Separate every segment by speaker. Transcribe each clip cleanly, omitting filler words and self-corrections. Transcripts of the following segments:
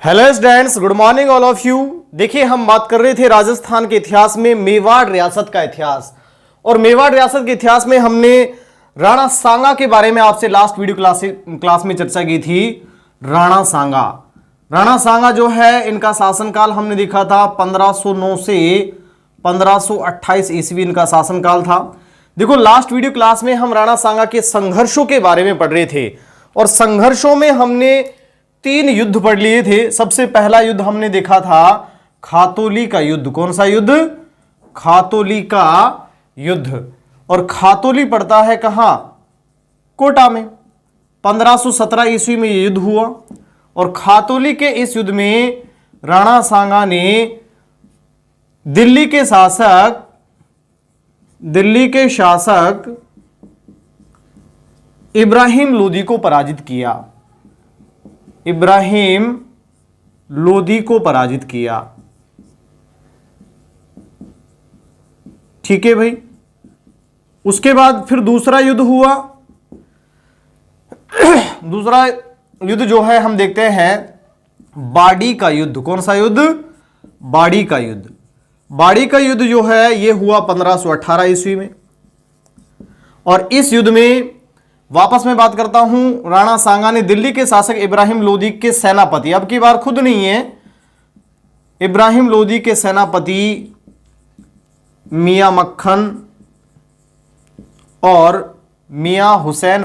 Speaker 1: Hello students, good morning all of you. देखिए, हम बात कर रहे थे राजस्थान के इतिहास में मेवाड़ रियासत का इतिहास। और मेवाड़ रियासत के इतिहास में हमने राणा सांगा के बारे में आपसे लास्ट वीडियो क्लास में चर्चा की थी। राणा सांगा जो है, इनका शासनकाल हमने देखा था 1509 से 1528 ईस्वी इनका शासनकाल था। देखो, लास्ट वीडियो क्लास में हम राणा सांगा के संघर्षों के बारे में पढ़ रहे थे और संघर्षों में हमने 3 युद्ध पढ़ लिए थे। सबसे पहला युद्ध हमने देखा था खातोली का युद्ध। कौन सा युद्ध? खातोली का युद्ध। और खातोली पड़ता है कहां? कोटा में। 1517 ईस्वी में यह युद्ध हुआ और खातोली के इस युद्ध में राणा सांगा ने दिल्ली के शासक इब्राहिम लोदी को पराजित किया। इब्राहिम लोदी को पराजित किया। ठीक है भाई। उसके बाद फिर दूसरा युद्ध हुआ। दूसरा युद्ध जो है हम देखते हैं बाड़ी का युद्ध। कौन सा युद्ध? बाड़ी का युद्ध। बाड़ी का युद्ध जो है यह हुआ 1518 ईस्वी में। और इस युद्ध में वापस मैं बात करता हूं, राणा सांगा ने दिल्ली के शासक इब्राहिम लोदी के सेनापति, अब की बार खुद नहीं है, इब्राहिम लोदी के सेनापति मियां मक्खन और मियां हुसैन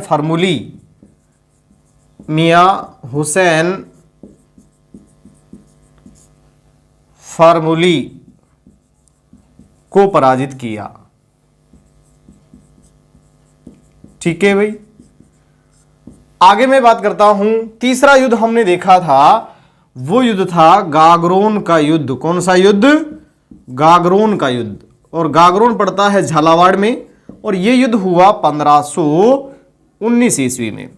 Speaker 1: फॉर्मूली को पराजित किया। ठीक है भाई। आगे मैं बात करता हूं, तीसरा युद्ध हमने देखा था, वो युद्ध था गागरोन का युद्ध। कौन सा युद्ध? गागरोन का युद्ध। और गागरोन पड़ता है झालावाड़ में और यह युद्ध हुआ 1519 ईस्वी में।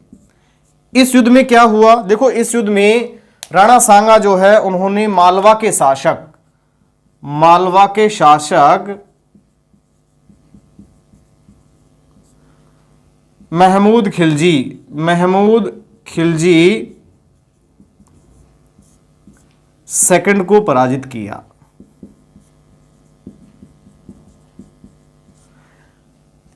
Speaker 1: इस युद्ध में क्या हुआ? देखो, इस युद्ध में राणा सांगा जो है उन्होंने मालवा के शासक महमूद खिलजी सेकंड को पराजित किया।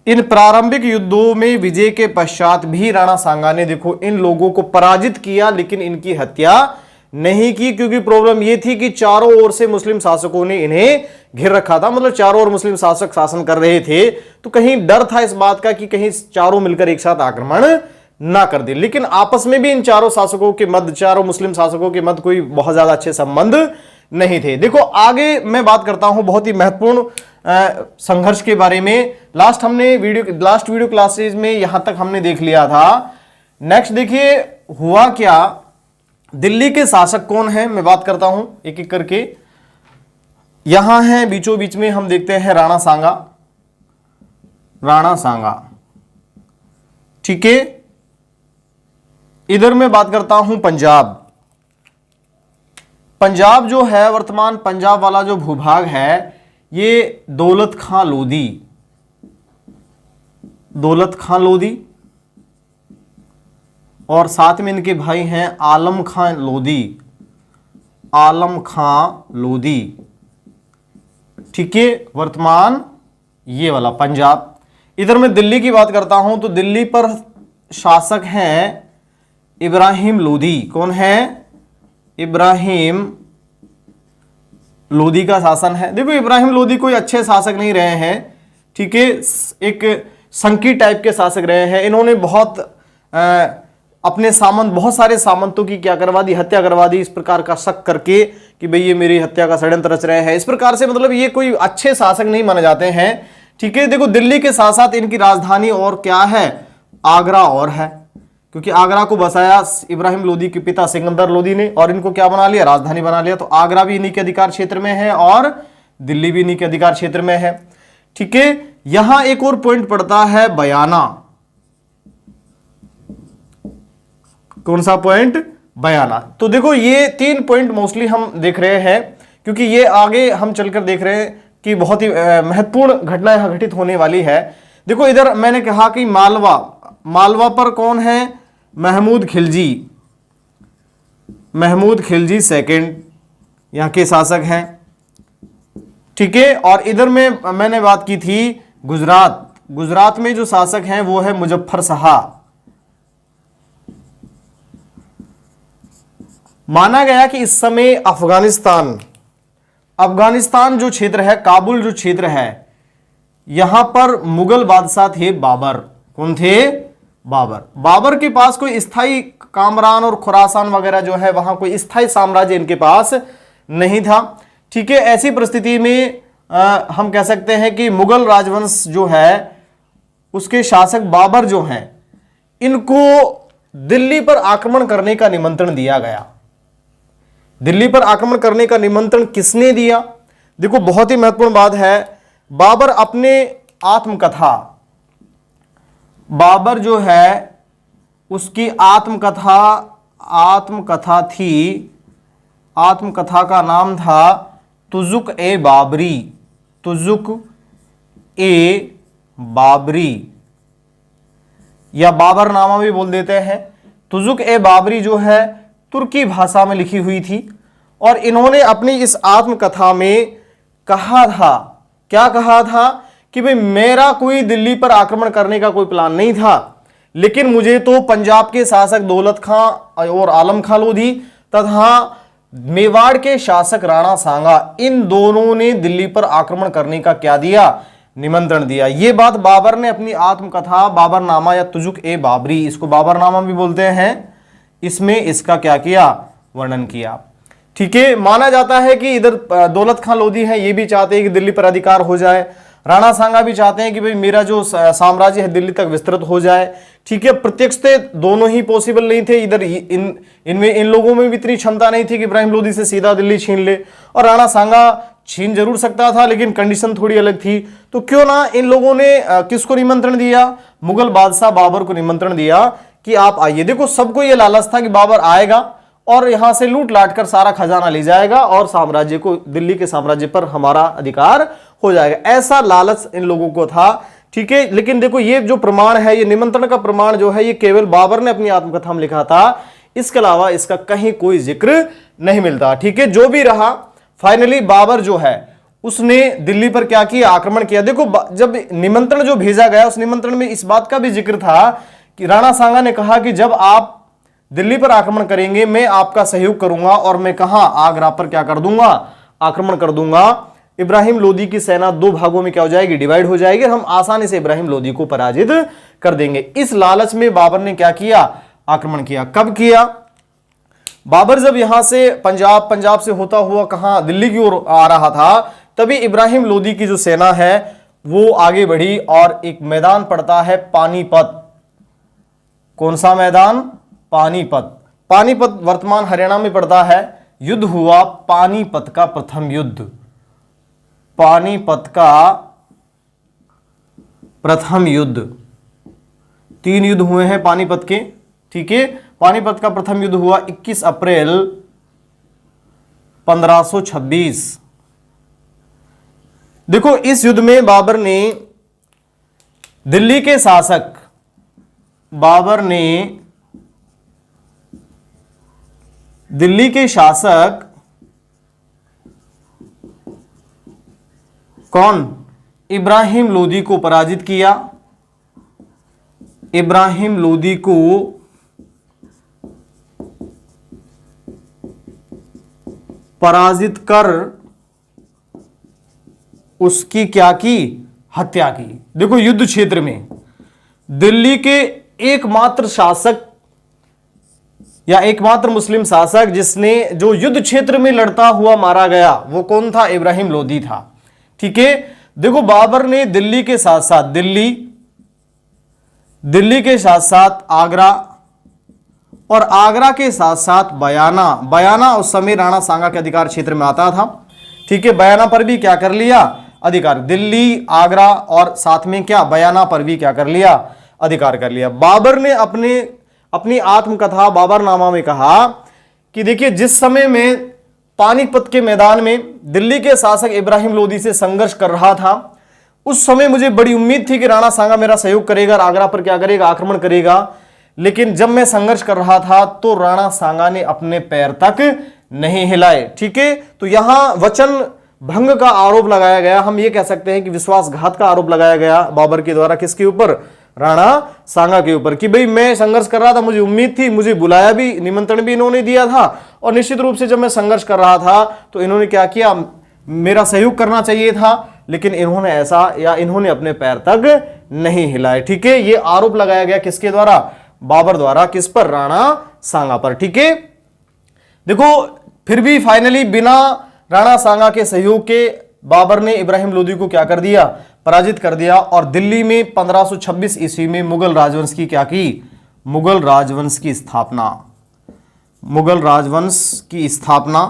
Speaker 1: इन प्रारंभिक युद्धों में विजय के पश्चात भी राणा सांगा ने देखो इन लोगों को पराजित किया, लेकिन इनकी हत्या नहीं की, क्योंकि प्रॉब्लम यह थी कि चारों ओर से मुस्लिम शासकों ने इन्हें घिर रखा था। मतलब चारों ओर मुस्लिम शासक शासन कर रहे थे, तो कहीं डर था इस बात का कि कहीं चारों मिलकर एक साथ आक्रमण ना कर दे। लेकिन आपस में भी इन चारों मुस्लिम शासकों के मध्य कोई बहुत ज्यादा अच्छे संबंध नहीं थे। देखो, आगे मैं बात करता हूं बहुत ही महत्वपूर्ण संघर्ष के बारे में। लास्ट वीडियो क्लासेस में यहां तक हमने देख लिया था। नेक्स्ट देखिए हुआ क्या। दिल्ली के शासक कौन है, मैं बात करता हूं एक एक करके। यहां है बीचों बीच में, हम देखते हैं राणा सांगा। ठीक है। इधर मैं बात करता हूं पंजाब जो है, वर्तमान पंजाब वाला जो भूभाग है, ये दौलत खां लोदी और साथ में इनके भाई हैं आलम खां लोदी। ठीक है, वर्तमान ये वाला पंजाब। इधर मैं दिल्ली की बात करता हूं, तो दिल्ली पर शासक हैं इब्राहिम लोदी। कौन है? इब्राहिम लोदी का शासन है। देखो, इब्राहिम लोदी कोई अच्छे शासक नहीं रहे हैं। ठीक है, एक संकी टाइप के शासक रहे हैं। इन्होंने बहुत सारे सामंतों की क्या करवा दी? हत्या करवा दी, इस प्रकार का शक करके कि भाई ये मेरी हत्या का षड्यंत्र रच रहे हैं। इस प्रकार से मतलब ये कोई अच्छे शासक नहीं माने जाते हैं। ठीक है। देखो, दिल्ली के साथ साथ इनकी राजधानी और क्या है? आगरा और है, क्योंकि आगरा को बसाया इब्राहिम लोदी के पिता सिकंदर लोदी ने और इनको क्या बना लिया? राजधानी बना लिया। तो आगरा भी इन्हीं के अधिकार क्षेत्र में है और दिल्ली भी इन्हीं के अधिकार क्षेत्र में है। ठीक है। यहां एक और पॉइंट पड़ता है बयाना। कौन सा पॉइंट? बयाना। तो देखो, ये 3 पॉइंट मोस्टली हम देख रहे हैं, क्योंकि ये आगे हम चलकर देख रहे हैं कि बहुत ही महत्वपूर्ण घटना यहां घटित होने वाली है। देखो, इधर मैंने कहा कि मालवा पर कौन है? महमूद खिलजी। महमूद खिलजी सेकंड यहाँ के शासक हैं। ठीक है, और इधर में मैंने बात की थी गुजरात में जो शासक हैं वो है मुजफ्फर शाह। माना गया कि इस समय अफगानिस्तान जो क्षेत्र है, काबुल जो क्षेत्र है, यहां पर मुगल बादशाह थे बाबर। कौन थे? बाबर के पास कोई स्थायी कामरान और खुरासान वगैरह जो है वहां कोई स्थायी साम्राज्य इनके पास नहीं था। ठीक है, ऐसी परिस्थिति में हम कह सकते हैं कि मुगल राजवंश जो है उसके शासक बाबर जो हैं, इनको दिल्ली पर आक्रमण करने का निमंत्रण दिया गया। दिल्ली पर आक्रमण करने का निमंत्रण किसने दिया? देखो, बहुत ही महत्वपूर्ण बात है। बाबर अपने बाबर जो है उसकी आत्मकथा का नाम था तुजुक-ए-बाबरी या बाबरनामा भी बोल देते हैं। तुजुक-ए-बाबरी जो है तुर्की भाषा में लिखी हुई थी, और इन्होंने अपनी इस आत्मकथा में कहा था, क्या कहा था कि भाई मेरा कोई दिल्ली पर आक्रमण करने का कोई प्लान नहीं था, लेकिन मुझे तो पंजाब के शासक दौलत खां और आलम खां लोधी तथा मेवाड़ के शासक राणा सांगा, इन दोनों ने दिल्ली पर आक्रमण करने का क्या दिया? निमंत्रण दिया। यह बात बाबर ने अपनी आत्मकथा बाबरनामा या तुजुक-ए-बाबरी, इसको बाबरनामा भी बोलते हैं, इसमें इसका क्या किया? वर्णन किया। ठीक है, माना जाता है कि इधर दौलत खां लोधी हैं, ये भी चाहते हैं कि दिल्ली पर अधिकार हो जाए। राणा सांगा भी चाहते हैं कि भाई मेरा जो साम्राज्य है दिल्ली तक विस्तृत हो जाए। ठीक है, प्रत्यक्ष से दोनों ही पॉसिबल नहीं थे। इधर इन लोगों में भी इतनी क्षमता नहीं थी कि इब्राहिम लोदी से सीधा दिल्ली छीन ले, और राणा सांगा छीन जरूर सकता था लेकिन कंडीशन थोड़ी अलग थी। तो क्यों ना इन लोगों ने किसको निमंत्रण दिया? मुगल बादशाह बाबर को निमंत्रण दिया कि आप आइए। देखो, सबको यह लालच था कि बाबर आएगा और यहां से लूट लाट कर सारा खजाना ले जाएगा और साम्राज्य को, दिल्ली के साम्राज्य पर हमारा अधिकार हो जाएगा, ऐसा लालच इन लोगों को था। ठीक है, लेकिन देखो ये जो प्रमाण है, ये निमंत्रण का प्रमाण जो है, ये केवल बाबर ने अपनी आत्मकथा में लिखा था, इसके अलावा इसका कहीं कोई जिक्र नहीं मिलता। ठीक है, जो भी रहा, फाइनली बाबर जो है उसने दिल्ली पर क्या किया? आक्रमण किया। देखो, जब निमंत्रण जो भेजा गया उस निमंत्रण में इस बात का भी जिक्र था कि राणा सांगा ने कहा कि जब आप दिल्ली पर आक्रमण करेंगे मैं आपका सहयोग करूंगा, और मैं कहां? आगरा पर क्या कर दूंगा? आक्रमण कर दूंगा। इब्राहिम लोदी की सेना दो भागों में क्या हो जाएगी? डिवाइड हो जाएगी, हम आसानी से इब्राहिम लोदी को पराजित कर देंगे। इस लालच में बाबर ने क्या किया? आक्रमण किया। कब किया? बाबर जब यहां से पंजाब से होता हुआ कहां? दिल्ली की ओर आ रहा था, तभी इब्राहिम लोदी की जो सेना है वो आगे बढ़ी और एक मैदान पड़ता है पानीपत। कौन सा मैदान? पानीपत वर्तमान हरियाणा में पड़ता है। युद्ध हुआ पानीपत का प्रथम युद्ध। पानीपत का प्रथम युद्ध, 3 युद्ध हुए हैं पानीपत के। ठीक है, पानीपत का प्रथम युद्ध हुआ 21 अप्रैल 1526। देखो, इस युद्ध में बाबर ने दिल्ली के शासक कौन? इब्राहिम लोदी को पराजित किया। इब्राहिम लोदी को पराजित कर उसकी क्या की? हत्या की। देखो, युद्ध क्षेत्र में दिल्ली के एकमात्र शासक या एकमात्र मुस्लिम शासक जिसने जो युद्ध क्षेत्र में लड़ता हुआ मारा गया वो कौन था? इब्राहिम लोदी था। ठीक है, देखो, बाबर ने दिल्ली के साथ साथ आगरा और आगरा के साथ साथ बयाना उस समय राणा सांगा के अधिकार क्षेत्र में आता था। ठीक है, बयाना पर भी क्या कर लिया? अधिकार। दिल्ली, आगरा और साथ में क्या? बयाना पर भी क्या कर लिया? अधिकार कर लिया। बाबर ने अपनी आत्मकथा बाबरनामा में कहा कि देखिए, जिस समय में पानीपत के मैदान में दिल्ली के शासक इब्राहिम लोदी से संघर्ष कर रहा था, उस समय मुझे बड़ी उम्मीद थी कि राणा सांगा मेरा सहयोग करेगा और आगरा पर क्या करेगा? आक्रमण करेगा। लेकिन जब मैं संघर्ष कर रहा था तो राणा सांगा ने अपने पैर तक नहीं हिलाए। ठीक है, तो यहां वचन भंग का आरोप लगाया गया, हम ये कह सकते हैं कि विश्वासघात का आरोप लगाया गया बाबर के द्वारा। किसके ऊपर? राणा सांगा के ऊपर, कि भाई मैं संघर्ष कर रहा था, मुझे उम्मीद थी, मुझे बुलाया भी, निमंत्रण भी इन्होंने दिया था, और निश्चित रूप से जब मैं संघर्ष कर रहा था तो इन्होंने क्या किया, मेरा सहयोग करना चाहिए था, लेकिन इन्होंने ऐसा, या इन्होंने अपने पैर तक नहीं हिलाए। ठीक है, ये आरोप लगाया गया किसके द्वारा? बाबर द्वारा। किस पर? राणा सांगा पर। ठीक है, देखो फिर भी फाइनली बिना राणा सांगा के सहयोग के बाबर ने इब्राहिम लोदी को क्या कर दिया? पराजित कर दिया, और दिल्ली में 1526 ईस्वी में मुगल राजवंश की क्या की? मुगल राजवंश की स्थापना। मुगल राजवंश की स्थापना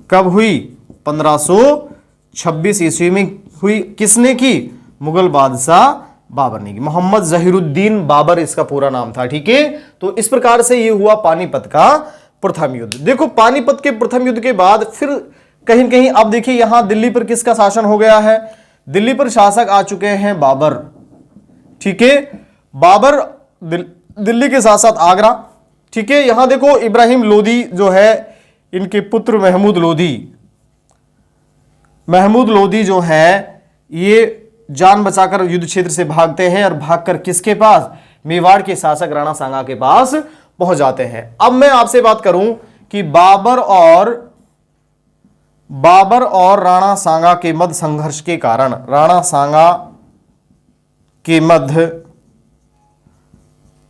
Speaker 1: कब हुई? 1526 ईस्वी में हुई। किसने की? मुगल बादशाह बाबर ने की। मोहम्मद जहीरुद्दीन बाबर इसका पूरा नाम था। ठीक है, तो इस प्रकार से यह हुआ पानीपत का प्रथम युद्ध। देखो पानीपत के प्रथम युद्ध के बाद फिर कहीं न कहीं अब देखिए यहां दिल्ली पर किसका शासन हो गया है? दिल्ली पर शासक आ चुके हैं बाबर। ठीक है, बाबर दिल्ली के साथ साथ आगरा। ठीक है, यहां देखो इब्राहिम लोदी जो है, इनके पुत्र महमूद लोदी, महमूद लोदी जो है ये जान बचाकर युद्ध क्षेत्र से भागते हैं, और भागकर किसके पास? मेवाड़ के शासक राणा सांगा के पास पहुंच जाते हैं। अब मैं आपसे बात करूं कि बाबर और राणा सांगा के मध्य संघर्ष के कारण, राणा सांगा के मध्य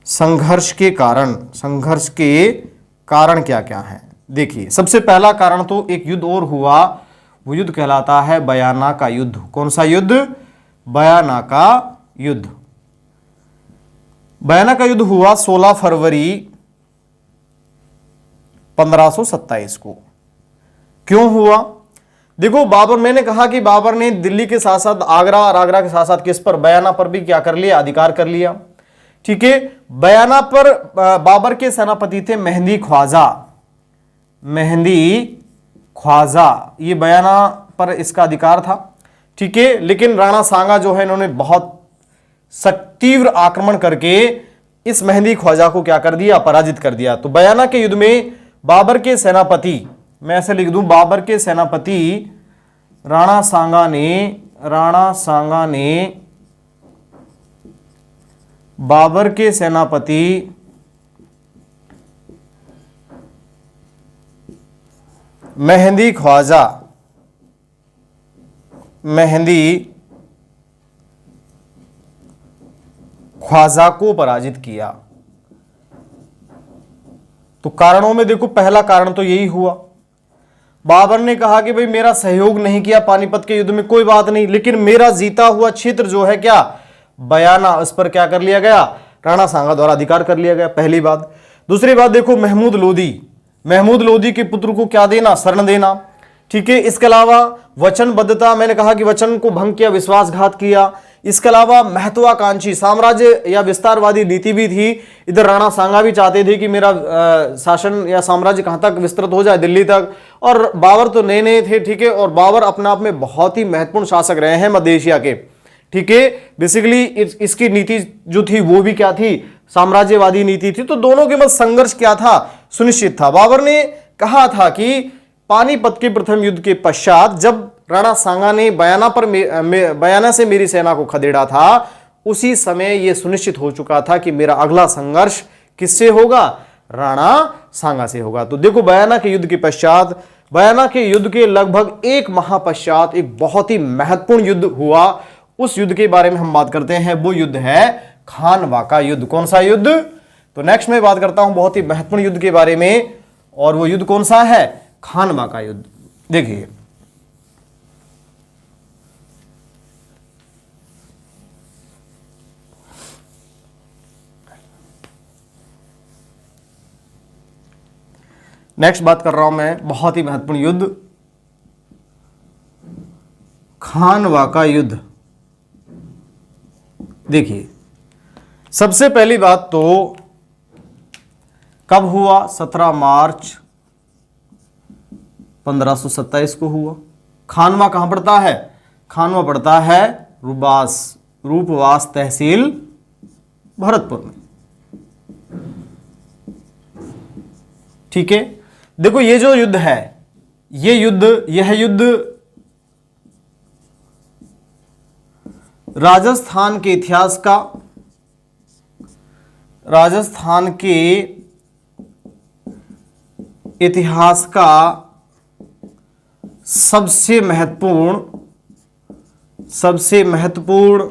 Speaker 1: संघर्ष के कारण क्या क्या है? देखिए सबसे पहला कारण तो एक युद्ध और हुआ, वो युद्ध कहलाता है बयाना का युद्ध। कौन सा युद्ध? बयाना का युद्ध। बयाना का युद्ध हुआ 16 फरवरी 1527 को। क्यों हुआ? देखो बाबर, मैंने कहा कि बाबर ने दिल्ली के साथ साथ आगरा, और आगरा के साथ साथ किस पर? बयाना पर भी क्या कर लिया? अधिकार कर लिया। ठीक है, बयाना पर बाबर के सेनापति थे मेहंदी ख्वाजा। मेहंदी ख्वाजा, ये बयाना पर इसका अधिकार था। ठीक है, लेकिन राणा सांगा जो है, इन्होंने बहुत तीव्र आक्रमण करके इस मेहंदी ख्वाजा को क्या कर दिया? पराजित कर दिया। तो बयाना के युद्ध में बाबर के सेनापति, मैं ऐसे लिख दूं, बाबर के सेनापति राणा सांगा ने बाबर के सेनापति मेहंदी ख्वाजा को पराजित किया। तो कारणों में देखो पहला कारण तो यही हुआ, बाबर ने कहा कि भाई मेरा सहयोग नहीं किया पानीपत के युद्ध में, कोई बात नहीं, लेकिन मेरा जीता हुआ क्षेत्र जो है क्या? बयाना, उस पर क्या कर लिया गया? राणा सांगा द्वारा अधिकार कर लिया गया। पहली बात। दूसरी बात देखो, महमूद लोदी के पुत्र को क्या देना? शरण देना। ठीक है, इसके अलावा वचनबद्धता, मैंने कहा कि वचन को भंग किया, विश्वासघात किया। इसके अलावा महत्वाकांक्षी साम्राज्य या विस्तारवादी नीति भी थी। इधर राणा सांगा भी चाहते थे कि मेरा शासन या साम्राज्य कहां तक विस्तृत हो जाए? दिल्ली तक। और बाबर तो नए नए थे। ठीक है, और बाबर अपने आप में बहुत ही महत्वपूर्ण शासक रहे हैं मध्य एशिया के। ठीक है, बेसिकली इसकी नीति जो थी वो भी क्या थी? साम्राज्यवादी नीति थी। तो दोनों के मध्य संघर्ष क्या था? सुनिश्चित था। बाबर ने कहा था कि पानीपत के प्रथम युद्ध के पश्चात जब राणा सांगा ने बयाना से मेरी सेना को खदेड़ा था, उसी समय यह सुनिश्चित हो चुका था कि मेरा अगला संघर्ष किससे होगा? राणा सांगा से होगा। तो देखो बयाना के युद्ध के पश्चात, बयाना के युद्ध के लगभग एक माह पश्चात एक बहुत ही महत्वपूर्ण युद्ध हुआ। उस युद्ध के बारे में हम बात करते हैं, वो युद्ध है खानवा का युद्ध। कौन सा युद्ध? तो नेक्स्ट मैं बात करता हूं बहुत ही महत्वपूर्ण युद्ध के बारे में, और वो युद्ध कौन सा है? खानवा का युद्ध। देखिए नेक्स्ट बात कर रहा हूं मैं, बहुत ही महत्वपूर्ण युद्ध, खानवा का युद्ध। देखिए सबसे पहली बात तो कब हुआ? 17 मार्च 1527 को हुआ। खानवा कहां पड़ता है? खानवा पड़ता है रूपवास तहसील भरतपुर में। ठीक है, देखो ये जो युद्ध है, यह युद्ध राजस्थान के इतिहास का सबसे महत्वपूर्ण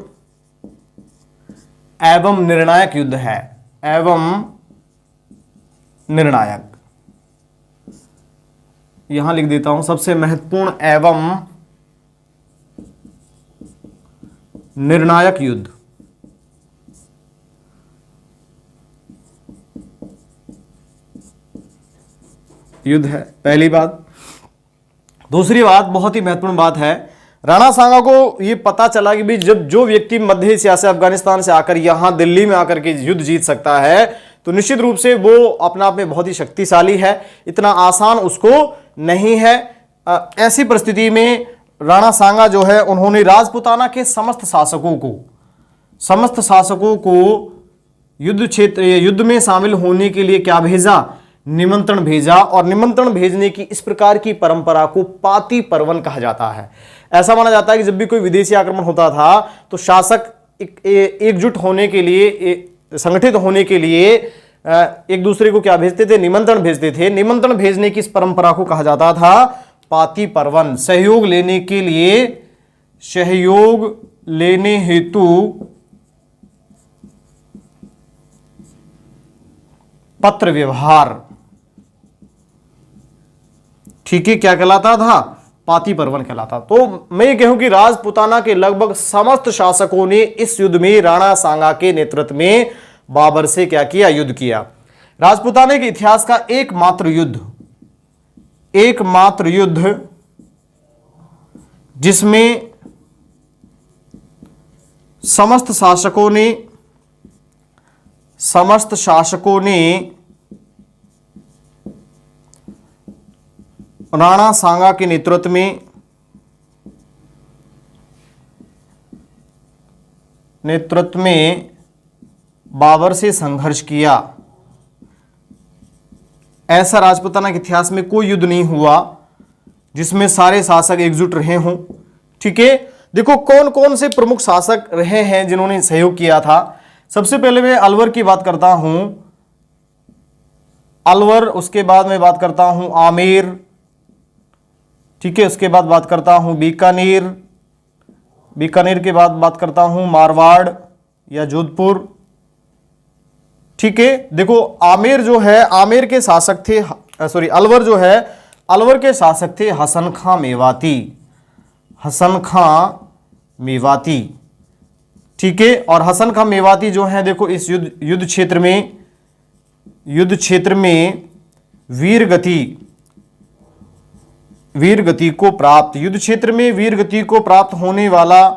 Speaker 1: एवं निर्णायक युद्ध है, यहां लिख देता हूं, सबसे महत्वपूर्ण एवं निर्णायक युद्ध है, पहली बात। दूसरी बात, बहुत ही महत्वपूर्ण बात है, राणा सांगा को यह पता चला कि भाई जब जो व्यक्ति मध्य एशिया से, अफगानिस्तान से आकर यहां दिल्ली में आकर के युद्ध जीत सकता है तो निश्चित रूप से वो अपना आप में बहुत ही शक्तिशाली है, इतना आसान उसको नहीं है। ऐसी परिस्थिति में राणा सांगा जो है, उन्होंने राजपूताना के समस्त शासकों को युद्ध में शामिल होने के लिए क्या भेजा, निमंत्रण भेजा। और निमंत्रण भेजने की इस प्रकार की परंपरा को पाती पर्वन कहा जाता है। ऐसा माना जाता है कि जब भी कोई विदेशी आक्रमण होता था तो शासक एकजुट होने के लिए, संगठित होने के लिए एक दूसरे को क्या भेजते थे, निमंत्रण भेजते थे। निमंत्रण भेजने की इस परंपरा को कहा जाता था पाती पर्वन। सहयोग लेने हेतु पत्र व्यवहार, ठीक है, क्या कहलाता था, पाती पर्वन कहलाता। तो मैं ये कहूं कि राजपूताना के लगभग समस्त शासकों ने इस युद्ध में राणा सांगा के नेतृत्व में बाबर से क्या किया, युद्ध किया। राजपूताना के इतिहास का एकमात्र युद्ध जिसमें समस्त शासकों ने राणा सांगा के नेतृत्व में बाबर से संघर्ष किया। ऐसा राजपूताना के इतिहास में कोई युद्ध नहीं हुआ जिसमें सारे शासक एकजुट रहे हों। ठीक है, देखो कौन कौन से प्रमुख शासक रहे हैं जिन्होंने सहयोग किया था। सबसे पहले मैं अलवर की बात करता हूं, अलवर, उसके बाद मैं बात करता हूं आमेर, ठीक है, उसके बाद बात करता हूं बीकानेर के बाद बात करता हूं मारवाड़ या जोधपुर। ठीक है, देखो आमेर जो है, आमेर के शासक थे, अलवर जो है, अलवर के शासक थे हसन खां मेवाती। ठीक है, और हसन खां मेवाती जो है, देखो इस युद्ध क्षेत्र में वीरगति को प्राप्त होने वाला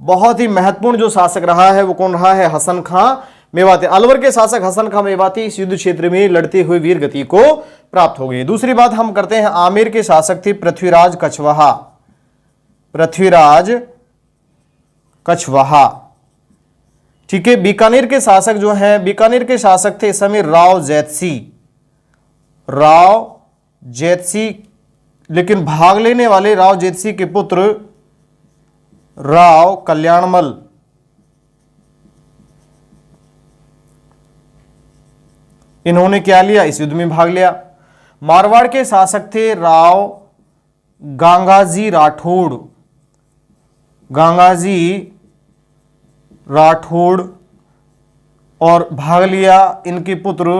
Speaker 1: बहुत ही महत्वपूर्ण जो शासक रहा है वो कौन रहा है, हसन खां मेवाती। अलवर के शासक हसन खां मेवाती इस युद्ध क्षेत्र में लड़ते हुए वीरगति को प्राप्त हो गए। दूसरी बात हम करते हैं, आमेर के शासक थे पृथ्वीराज कछवाहा। ठीक है, बीकानेर के शासक जो हैं, बीकानेर के शासक थे इस समय राव जैतसी, लेकिन भाग लेने वाले राव जैतसी के पुत्र राव कल्याणमल, इन्होंने क्या लिया, इस युद्ध में भाग लिया। मारवाड़ के शासक थे राव गांगाजी राठौड़ और भाग लिया इनके पुत्र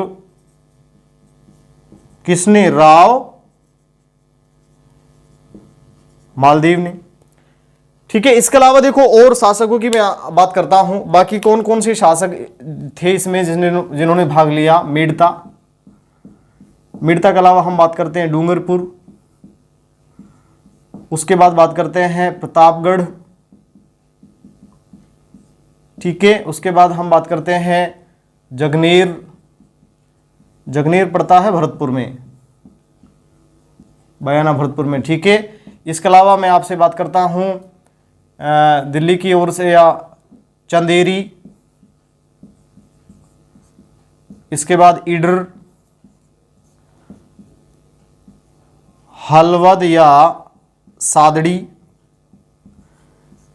Speaker 1: किसने, राव मालदेव ने। ठीक है, इसके अलावा देखो और शासकों की मैं बात करता हूं, बाकी कौन कौन से शासक थे इसमें जिन्होंने भाग लिया। मेड़ता के अलावा हम बात करते हैं डूंगरपुर, उसके बाद बात करते हैं प्रतापगढ़। ठीक है, उसके बाद हम बात करते हैं जगनेर पड़ता है भरतपुर में, बयाना भरतपुर में। ठीक है, इसके अलावा मैं आपसे बात करता हूं दिल्ली की ओर से या चंदेरी, इसके बाद ईडर, हलवद या सादड़ी।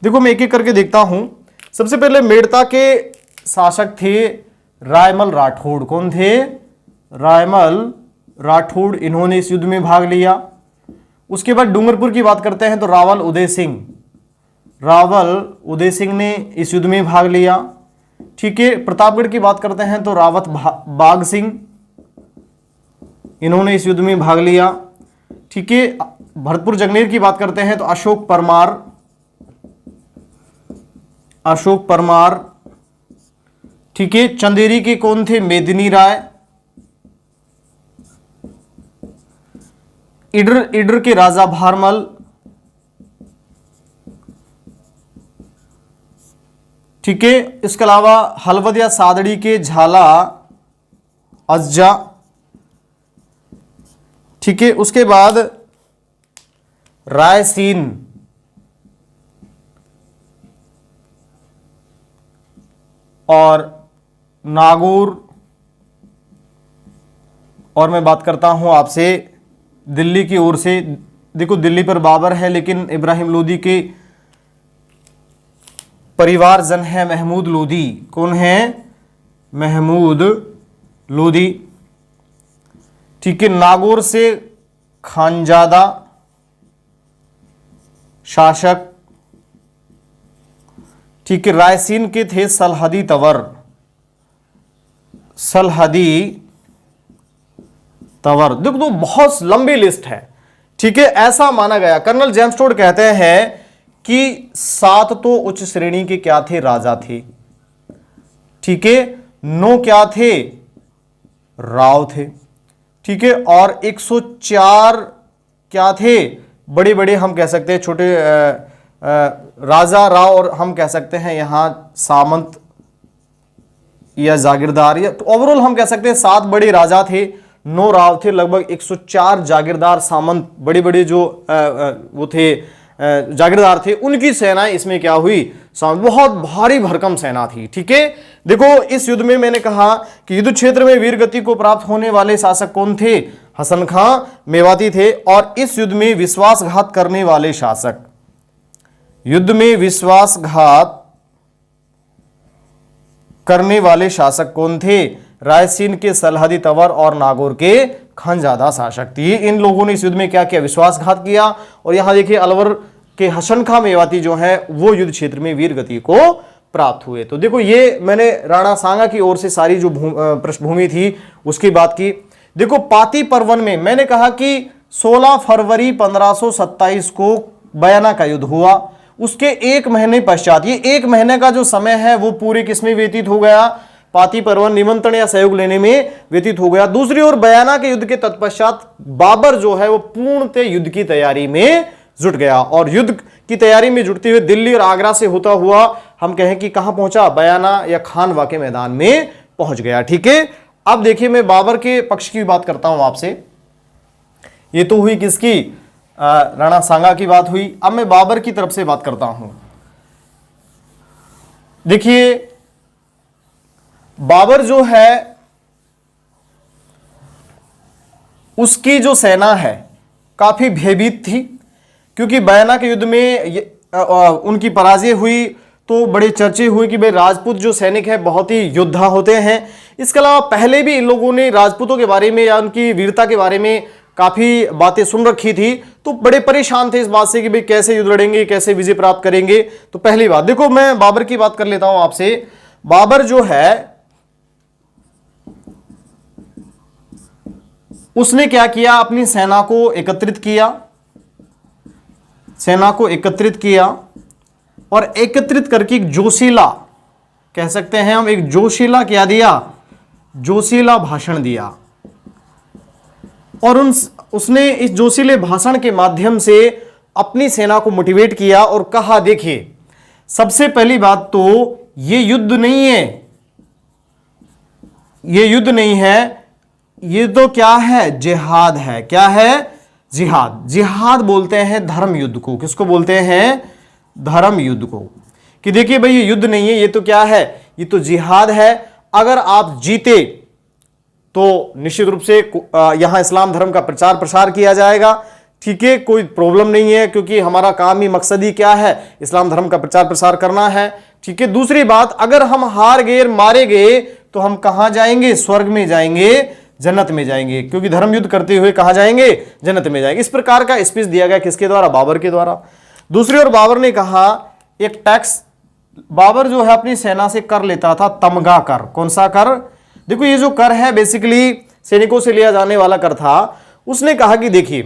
Speaker 1: देखो मैं एक एक करके देखता हूं। सबसे पहले मेड़ता के शासक थे रायमल राठौड़। कौन थे? रायमल राठौड़। इन्होंने इस युद्ध में भाग लिया। उसके बाद डूंगरपुर की बात करते हैं तो रावल उदय सिंह। रावल उदय सिंह ने इस युद्ध में भाग लिया। ठीक है। प्रतापगढ़ की बात करते हैं तो रावत बाग सिंह, इन्होंने इस युद्ध में भाग लिया। ठीक है। भरतपुर जंगलेर की बात करते हैं तो अशोक परमार। अशोक परमार। ठीक है। चंदेरी के कौन थे? मेदिनी राय। इडर के राजा भारमल। ठीक है। इसके अलावा हलवद या सादड़ी के झाला अज्जा। ठीक है। उसके बाद रायसीन और नागौर। और मैं बात करता हूं आपसे दिल्ली की ओर से। देखो दिल्ली पर बाबर है, लेकिन इब्राहिम लोदी के परिवारजन है महमूद लोदी। कौन है? महमूद लोदी। ठीक है। नागौर से खानजादा शासक। ठीक है। रायसीन के थे सलहदी तवर। सलहदी तवर। देखो तो बहुत लंबी लिस्ट है। ठीक है। ऐसा माना गया, कर्नल जेम्स टोड कहते हैं कि 7 तो उच्च श्रेणी के क्या थे? राजा थे। ठीक है। 9 क्या थे? राव थे। ठीक है। और 104 क्या थे? बड़े बड़े हम कह सकते हैं, छोटे राजा राव, और हम कह सकते हैं यहां सामंत या जागीरदार, या तो ओवरऑल हम कह सकते हैं 7 बड़े राजा थे, 9 राव थे, लगभग 104 जागीरदार सामंत बड़े बड़े जो वो थे जागीरदार थे, उनकी सेनाएं इसमें क्या हुई? बहुत भारी भरकम सेना थी। ठीक है। देखो इस युद्ध में मैंने कहा कि युद्ध क्षेत्र में वीरगति को प्राप्त होने वाले शासक कौन थे? हसन खां मेवाती थे। और इस युद्ध में विश्वासघात करने वाले शासक, युद्ध में विश्वासघात करने वाले शासक कौन थे? रायसीन के सलहदी तवर और नागौर के खानजादा शासक थे। इन लोगों ने इस युद्ध में क्या किया? विश्वासघात किया। और यहां देखिए अलवर के हसन खां मेवाती जो है वो युद्ध क्षेत्र में वीर गति को प्राप्त हुए। तो देखो ये मैंने राणा सांगा की ओर से सारी जो पृष्ठभूमि थी उसकी बात की। देखो पाती परवन में मैंने कहा कि 16 फरवरी 1527 को बयाना का युद्ध हुआ। उसके 1 महीने पश्चात, ये 1 महीने का जो समय है वो पूरे किसमें व्यतीत हो गया? पाती परवन निमंत्रण या सहयोग लेने में व्यतीत हो गया। दूसरी ओर बयाना के युद्ध के तत्पश्चात बाबर जो है वो पूर्णतः युद्ध की तैयारी में जुट गया। और युद्ध की तैयारी में जुटते हुए दिल्ली और आगरा से होता हुआ हम कहें कि कहां पहुंचा? बयाना या खानवा के मैदान में पहुंच गया। ठीक है। अब देखिए मैं बाबर के पक्ष की बात करता हूं आपसे। ये तो हुई किसकी? राणा सांगा की बात हुई। अब मैं बाबर की तरफ से बात करता हूं। देखिए बाबर जो है उसकी जो सेना है काफी भयभीत थी, क्योंकि बयाना के युद्ध में उनकी पराजय हुई तो बड़े चर्चे हुए कि भाई राजपूत जो सैनिक है बहुत ही योद्धा होते हैं। इसके अलावा पहले भी इन लोगों ने राजपूतों के बारे में या उनकी वीरता के बारे में काफी बातें सुन रखी थी, तो बड़े परेशान थे इस बात से कि भाई कैसे युद्ध लड़ेंगे, कैसे विजय प्राप्त करेंगे। तो पहली बात देखो मैं बाबर की बात कर लेता हूं आपसे। बाबर जो है उसने क्या किया? अपनी सेना को एकत्रित किया, सेना को एकत्रित किया और एकत्रित करके एक जोशीला, कह सकते हैं हम, एक जोशीला क्या दिया? जोशीला भाषण दिया। और उसने इस जोशीले भाषण के माध्यम से अपनी सेना को मोटिवेट किया और कहा देखिए सबसे पहली बात तो ये युद्ध नहीं है, ये युद्ध नहीं है, ये तो क्या है? जिहाद है। क्या है? जिहाद। जिहाद बोलते हैं धर्म युद्ध को। किसको बोलते हैं? धर्म युद्ध को। कि देखिए भाई ये युद्ध नहीं है, ये तो क्या है? ये तो जिहाद है। अगर आप जीते तो निश्चित रूप से यहां इस्लाम धर्म का प्रचार प्रसार किया जाएगा। ठीक है, कोई प्रॉब्लम नहीं है, क्योंकि हमारा काम ही मकसद ही क्या है, इस्लाम धर्म का प्रचार प्रसार करना है। ठीक है, दूसरी बात, अगर हम हार गए, मारे गए, तो हम कहां जाएंगे, स्वर्ग में जाएंगे, जन्नत में जाएंगे, क्योंकि धर्म युद्ध करते हुए कहां जाएंगे, जन्नत में जाएंगे। इस प्रकार का स्पीच दिया गया किसके द्वारा, बाबर के द्वारा। दूसरी ओर बाबर ने कहा, एक टैक्स बाबर जो है अपनी सेना से कर लेता था, तमगा कर। कौन सा कर, देखो ये जो कर है बेसिकली सैनिकों से लिया जाने वाला कर था। उसने कहा कि देखिए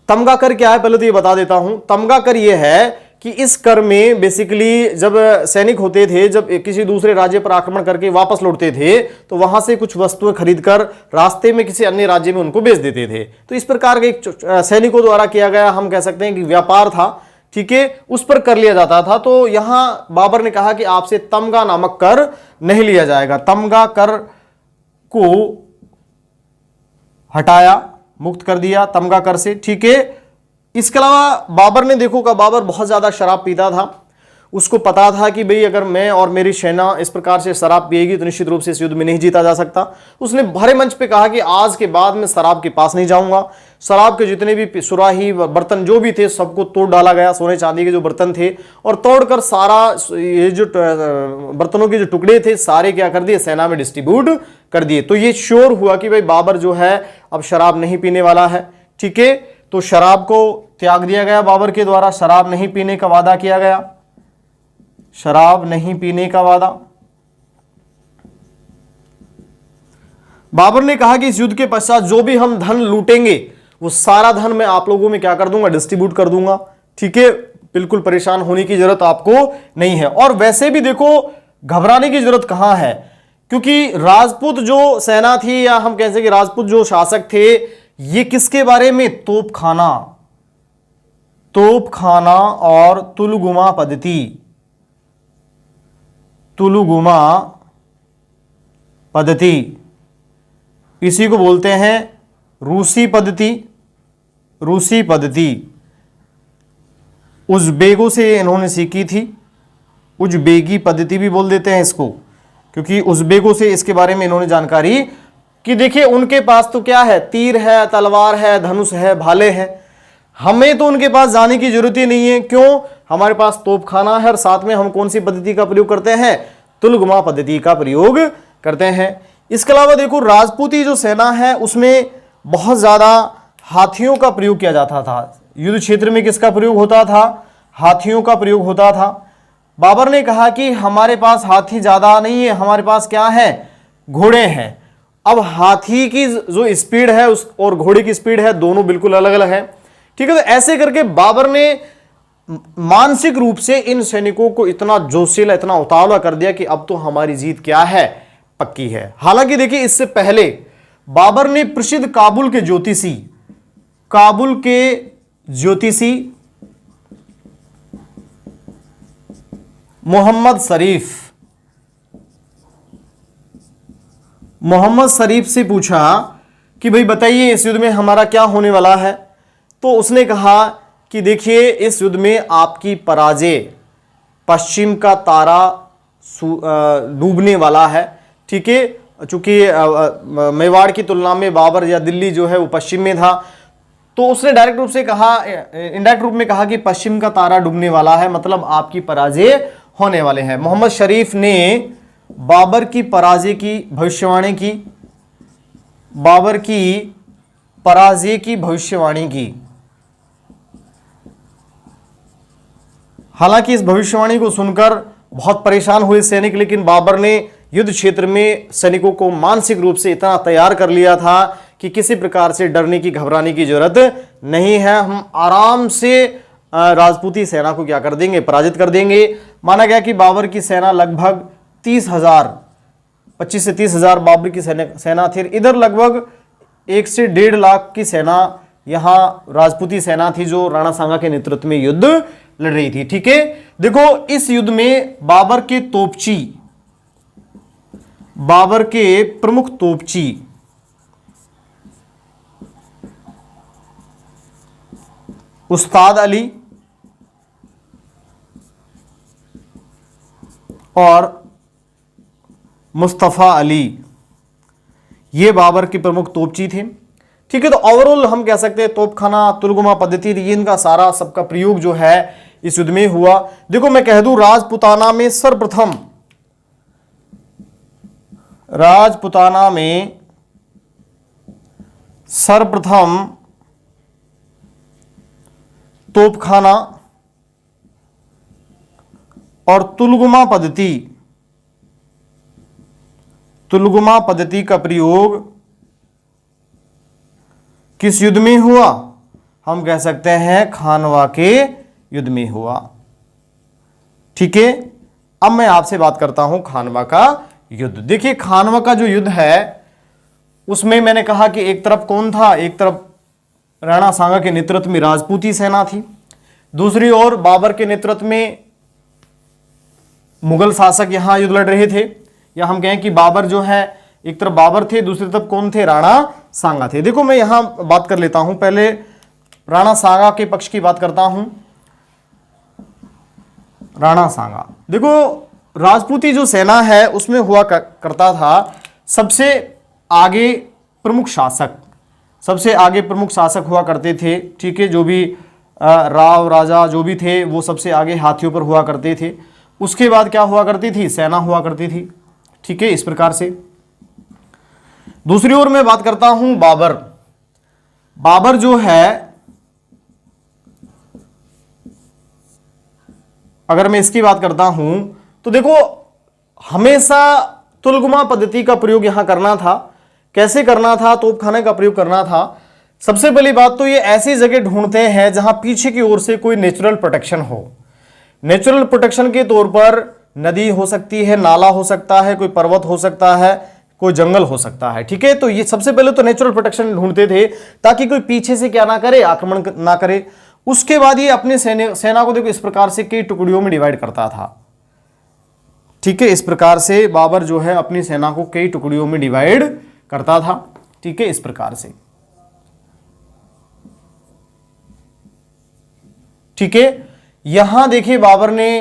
Speaker 1: तमगा कर क्या है, पहले तो ये बता देता हूं। तमगा कर ये है कि इस कर में बेसिकली जब सैनिक होते थे, जब किसी दूसरे राज्य पर आक्रमण करके वापस लौटते थे, तो वहां से कुछ वस्तुएं खरीदकर रास्ते में किसी अन्य राज्य में उनको बेच देते थे। तो इस प्रकार का एक सैनिकों द्वारा किया गया, हम कह सकते हैं कि व्यापार था। ठीक है, उस पर कर लिया जाता था। तो यहां बाबर ने कहा कि आपसे तमगा नामक कर नहीं लिया जाएगा। तमगा कर को हटाया, मुक्त कर दिया तमगा कर से। ठीक है, इसके अलावा बाबर ने देखो का बाबर बहुत ज्यादा शराब पीता था। उसको पता था कि भाई अगर मैं और मेरी सेना इस प्रकार से शराब पिएगी तो निश्चित रूप से इस युद्ध में नहीं जीता जा सकता। उसने भरे मंच पे कहा कि आज के बाद मैं शराब के पास नहीं जाऊंगा। शराब के जितने भी सुराही बर्तन जो भी थे सबको तोड़ डाला गया, सोने चांदी के जो बर्तन थे, और तोड़कर सारा ये जो बर्तनों के जो टुकड़े थे सारे क्या कर दिए, सेना में डिस्ट्रीब्यूट कर दिए। तो ये श्योर हुआ कि भाई बाबर जो है अब शराब नहीं पीने वाला है। ठीक है, तो शराब को त्याग दिया गया बाबर के द्वारा, शराब नहीं पीने का वादा किया गया, शराब नहीं पीने का वादा। बाबर ने कहा कि इस युद्ध के पश्चात जो भी हम धन लूटेंगे वो सारा धन मैं आप लोगों में क्या कर दूंगा, डिस्ट्रीब्यूट कर दूंगा। ठीक है, बिल्कुल परेशान होने की जरूरत आपको नहीं है। और वैसे भी देखो घबराने की जरूरत कहां है, क्योंकि राजपूत जो सेना थी, या हम कह सकते कि राजपूत जो शासक थे, ये किसके बारे में, तोपखाना और तुलगुमा पद्धति, तुलगुमा पद्धति, इसी को बोलते हैं रूसी पद्धति। रूसी पद्धति उज़्बेकों से इन्होंने सीखी थी, उज़्बेकी पद्धति भी बोल देते हैं इसको, क्योंकि उज़्बेकों से इसके बारे में इन्होंने जानकारी कि देखिए उनके पास तो क्या है, तीर है, तलवार है, धनुष है, भाले हैं। हमें तो उनके पास जाने की जरूरत ही नहीं है। क्यों, हमारे पास तोपखाना है, और साथ में हम कौन सी पद्धति का प्रयोग करते हैं, तुलगुमा पद्धति का प्रयोग करते हैं। इसके अलावा देखो राजपूती जो सेना है उसमें बहुत ज्यादा हाथियों का प्रयोग किया जाता था। युद्ध क्षेत्र में किसका प्रयोग होता था, हाथियों का प्रयोग होता था। बाबर ने कहा कि हमारे पास हाथी ज्यादा नहीं है, हमारे पास क्या है, घोड़े हैं। अब हाथी की जो स्पीड है उस और घोड़े की स्पीड है, दोनों बिल्कुल अलग अलग है। ठीक है, तो ऐसे करके बाबर ने मानसिक रूप से इन सैनिकों को इतना जोशीला, इतना उतावला कर दिया कि अब तो हमारी जीत क्या है, पक्की है। हालांकि देखिए इससे पहले बाबर ने प्रसिद्ध काबुल के ज्योतिषी मोहम्मद शरीफ से पूछा कि भाई बताइए इस युद्ध में हमारा क्या होने वाला है। तो उसने कहा कि देखिए इस युद्ध में आपकी पराजय, पश्चिम का तारा डूबने वाला है। ठीक है, चूंकि मेवाड़ की तुलना में बाबर या दिल्ली जो है वो पश्चिम में था, तो उसने डायरेक्ट रूप से कहा, इनडायरेक्ट रूप में कहा कि पश्चिम का तारा डूबने वाला है, मतलब आपकी पराजय होने वाले हैं। मोहम्मद शरीफ ने बाबर की पराजय की भविष्यवाणी की, बाबर की पराजय की भविष्यवाणी की। हालांकि इस भविष्यवाणी को सुनकर बहुत परेशान हुए सैनिक, लेकिन बाबर ने युद्ध क्षेत्र में सैनिकों को मानसिक रूप से इतना तैयार कर लिया था कि किसी प्रकार से डरने की, घबराने की जरूरत नहीं है। हम आराम से राजपूती सेना को क्या कर देंगे, पराजित कर देंगे। माना गया कि बाबर की सेना लगभग 30,000, 25 से 30,000 बाबर की सेना थी। इधर लगभग 1 से 1.5 लाख की सेना यहां राजपूती सेना थी जो राणा सांगा के नेतृत्व में युद्ध लड़ रही थी। ठीक है, देखो इस युद्ध में बाबर के प्रमुख तोपची उस्ताद अली और मुस्तफ़ा अली, ये बाबर के प्रमुख तोपची थे। ठीक है, तो ओवरऑल हम कह सकते हैं तोपखाना, तुलगुमा पद्धति, ये इनका सारा सबका प्रयोग जो है इस युद्ध में हुआ। देखो मैं कह दूं, राजपुताना में सर्वप्रथम तोपखाना और तुलगुमा पद्धति का प्रयोग किस युद्ध में हुआ? हम कह सकते हैं खानवा के युद्ध में हुआ। ठीक है, अब मैं आपसे बात करता हूं खानवा का युद्ध। देखिए खानवा का जो युद्ध है उसमें मैंने कहा कि एक तरफ कौन था, एक तरफ राणा सांगा के नेतृत्व में राजपूती सेना थी, दूसरी ओर बाबर के नेतृत्व में मुगल शासक यहां युद्ध लड़ रहे थे। या हम कहें कि बाबर जो है, एक तरफ बाबर थे, दूसरी तरफ कौन थे? राणा सांगा थे। देखो मैं यहां बात कर लेता हूं, पहले राणा सांगा के पक्ष की बात करता हूं। राणा सांगा, देखो राजपूती जो सेना है उसमें हुआ करता था सबसे आगे प्रमुख शासक हुआ करते थे। ठीक है, जो भी राव राजा जो भी थे वो सबसे आगे हाथियों पर हुआ करते थे। उसके बाद क्या हुआ करती थी? सेना हुआ करती थी। ठीक है, इस प्रकार से। दूसरी ओर मैं बात करता हूं बाबर जो है, अगर मैं इसकी बात करता हूं तो देखो हमेशा तुलगुमा पद्धति का प्रयोग यहां करना था। कैसे करना था? तोपखाने का प्रयोग करना था। सबसे पहली बात तो ये ऐसी जगह ढूंढते हैं जहां पीछे की ओर से कोई नेचुरल प्रोटेक्शन हो। नेचुरल प्रोटेक्शन के तौर पर नदी हो सकती है, नाला हो सकता है, कोई पर्वत हो सकता है, कोई जंगल हो सकता है। ठीक है, तो ये सबसे पहले तो नेचुरल प्रोटेक्शन ढूंढते थे ताकि कोई पीछे से क्या ना करे, आक्रमण ना करे। उसके बाद ये अपने सेना को देखो इस प्रकार से कई टुकड़ियों में डिवाइड करता था। ठीक है, इस प्रकार से बाबर जो है अपनी सेना को कई टुकड़ियों में डिवाइड करता था। ठीक है, इस प्रकार से। ठीक है, यहां देखिए बाबर ने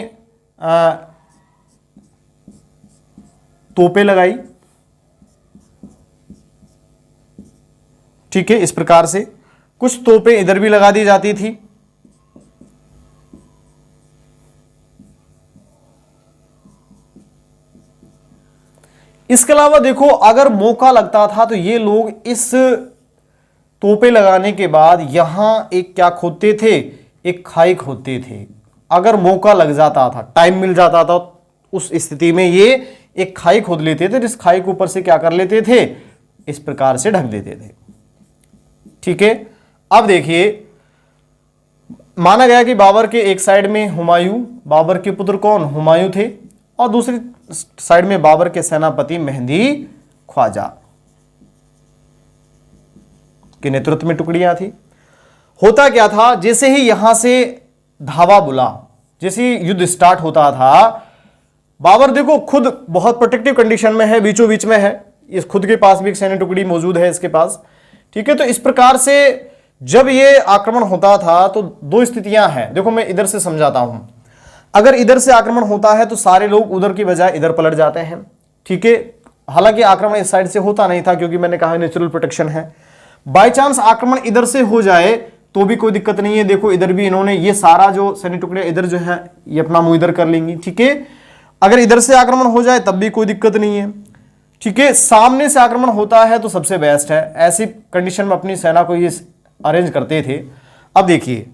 Speaker 1: तोपें लगाई। ठीक है, इस प्रकार से कुछ तोपें इधर भी लगा दी जाती थी। इसके अलावा देखो अगर मौका लगता था तो ये लोग इस तोपें लगाने के बाद यहां एक क्या खोदते थे? एक खाई खोदते थे। अगर मौका लग जाता था, टाइम मिल जाता था, उस स्थिति में ये एक खाई खोद लेते थे। इस खाई के ऊपर से क्या कर लेते थे? इस प्रकार से ढक देते थे। ठीक है, अब देखिए माना गया कि बाबर के एक साइड में हुमायूं, बाबर के पुत्र कौन? हुमायूं थे, और दूसरी साइड में बाबर के सेनापति मेहंदी ख्वाजा के नेतृत्व में टुकड़ियां थी। होता क्या था, जैसे ही यहां से धावा बुला, जैसे ही युद्ध स्टार्ट होता था, बाबर देखो खुद बहुत प्रोटेक्टिव कंडीशन में है, बीचों बीच में है, इस खुद के पास भी एक सैन्य टुकड़ी मौजूद है इसके पास। ठीक है, तो इस प्रकार से जब ये आक्रमण होता था तो दो स्थितियां हैं। देखो मैं इधर से समझाता हूं। अगर इधर से आक्रमण होता है तो सारे लोग उधर की बजाय इधर पलट जाते हैं। ठीक है, हालांकि आक्रमण इस साइड से होता नहीं था क्योंकि मैंने कहा नेचुरल प्रोटेक्शन है। बाय चांस आक्रमण इधर से हो जाए तो भी कोई दिक्कत नहीं है। देखो इधर भी इन्होंने ये सारा जो सैन्य टुकड़े इधर जो है ये अपना मुंह इधर कर लेंगी। ठीक है, अगर इधर से आक्रमण हो जाए तब भी कोई दिक्कत नहीं है। ठीक है, सामने से आक्रमण होता है तो सबसे बेस्ट है। ऐसी कंडीशन में अपनी सेना को ये अरेंज करते थे। अब देखिए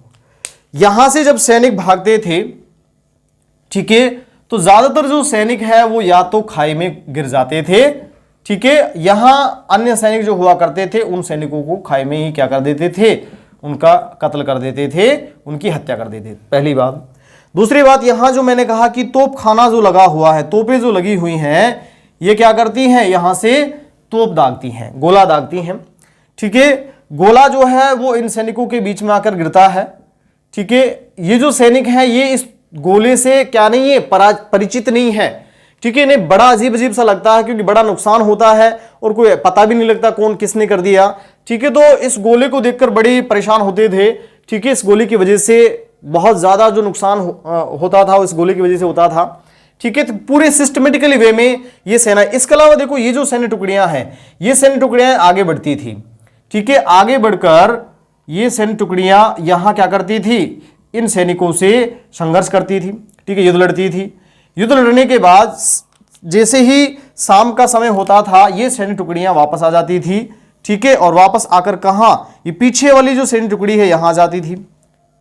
Speaker 1: यहां से जब सैनिक भागते थे, ठीक है, तो ज्यादातर जो सैनिक है वो या तो खाई में गिर जाते थे। ठीक है, यहां अन्य सैनिक जो हुआ करते थे उन सैनिकों को खाई में ही क्या कर देते थे? उनका कत्ल कर देते थे, उनकी हत्या कर देते थे। पहली बात। दूसरी बात, यहां जो मैंने कहा कि तोपखाना जो लगा हुआ है, तोपें जो लगी हुई हैं, ये क्या करती हैं? यहां से तोप दागती हैं, गोला दागती हैं। ठीक है, गोला जो है वो इन सैनिकों के बीच में आकर गिरता है। ठीक है, ये जो सैनिक हैं ये इस गोले से क्या नहीं है? परिचित नहीं है। ठीक है, इन्हें बड़ा अजीब अजीब सा लगता है क्योंकि बड़ा नुकसान होता है और कोई पता भी नहीं लगता कौन किसने कर दिया। ठीक है, तो इस गोले को देखकर बड़े परेशान होते थे। ठीक है, इस गोले की वजह से बहुत ज्यादा जो नुकसान होता था इस गोले की वजह से होता था। ठीक है, तो पूरे सिस्टमेटिकली वे में ये सेना। इसके अलावा देखो ये जो सैन्य टुकड़ियां हैं, ये सैन्य टुकड़ियां आगे बढ़ती थी। ठीक है, आगे बढ़कर ये सैन्य टुकड़ियां यहां क्या करती थी, इन सैनिकों से संघर्ष करती थी, ठीक है, युद्ध लड़ती थी। युद्ध लड़ने के बाद जैसे ही शाम का समय होता था, ये सैन्य टुकड़ियां वापस आ जाती थी, ठीक है, और वापस आकर कहां, ये पीछे वाली जो सैन्य टुकड़ी है यहां आ जाती थी,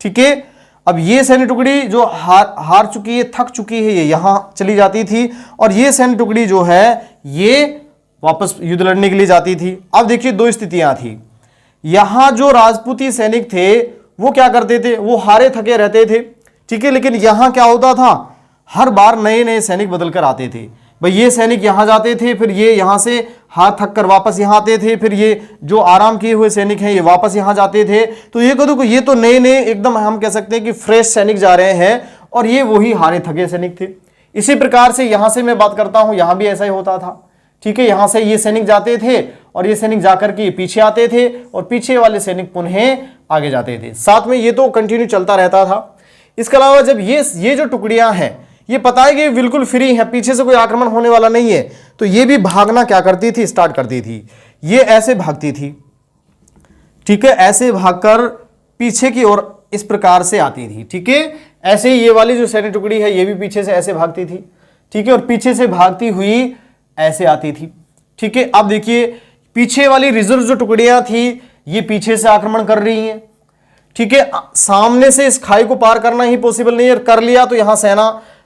Speaker 1: ठीक है। अब ये सैन्य टुकड़ी जो हार चुकी है, थक चुकी है, ये यहां चली जाती थी, और ये सैन्य टुकड़ी जो है ये वापस युद्ध लड़ने के लिए जाती थी। अब देखिए दो स्थितियां थी, यहां जो राजपूती सैनिक थे वो क्या करते थे, वो हारे थके रहते थे, ठीक है, लेकिन यहां क्या होता था, हर बार नए नए सैनिक बदल कर आते थे। भाई ये सैनिक यहां जाते थे, फिर ये यहां से हाथ थक कर वापस यहां आते थे, फिर ये जो आराम किए हुए सैनिक हैं ये वापस यहां जाते थे। तो ये देखो, ये तो नए नए एकदम हम कह सकते हैं कि फ्रेश सैनिक जा रहे हैं, और ये वही हारे थके सैनिक थे। इसी प्रकार से यहां से मैं बात करता हूं, यहां भी ऐसा ही होता था, ठीक है, यहां से ये सैनिक जाते थे और ये सैनिक जाकर के पीछे आते थे, और पीछे वाले सैनिक पुनः आगे जाते थे। साथ में ये तो कंटिन्यू चलता रहता था। इसके अलावा जब ये जो टुकड़ियां हैं, ये पता है कि बिल्कुल फ्री है, पीछे से कोई आक्रमण होने वाला नहीं है, तो ये भी भागना क्या करती थी, स्टार्ट करती थी। ये ऐसे भागती थी, ठीक है, ऐसे भागकर पीछे की ओर इस प्रकार से आती थी, ठीक है। ऐसे ही ये वाली जो सैन्य टुकड़ी है ये भी पीछे से ऐसे भागती थी, ठीक है, और पीछे से भागती हुई ऐसे आती थी, ठीक है। अब देखिए पीछे वाली रिजर्व जो टुकड़ियां थी ये पीछे से आक्रमण कर रही हैं, ठीक है। सामने से इस खाई को पार करना ही पॉसिबल नहीं है, कर लिया तो यहां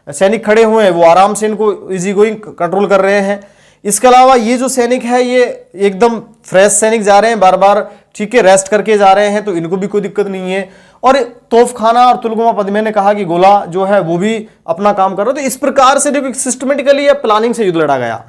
Speaker 1: सैनिक खड़े हुए हैं, वो आराम से इनको इजी गोइंग कंट्रोल कर रहे हैं। इसके अलावा ये जो सैनिक है ये एकदम फ्रेश सैनिक जा रहे हैं बार बार, ठीक है, रेस्ट करके जा रहे हैं, तो इनको भी कोई दिक्कत नहीं है। और तोफखाना और तुलगुमा पद मैंने कहा कि गोला जो है वो भी अपना काम कर रहा है। तो इस प्रकार से देखो सिस्टमेटिकली या प्लानिंग से युद्ध लड़ा गया।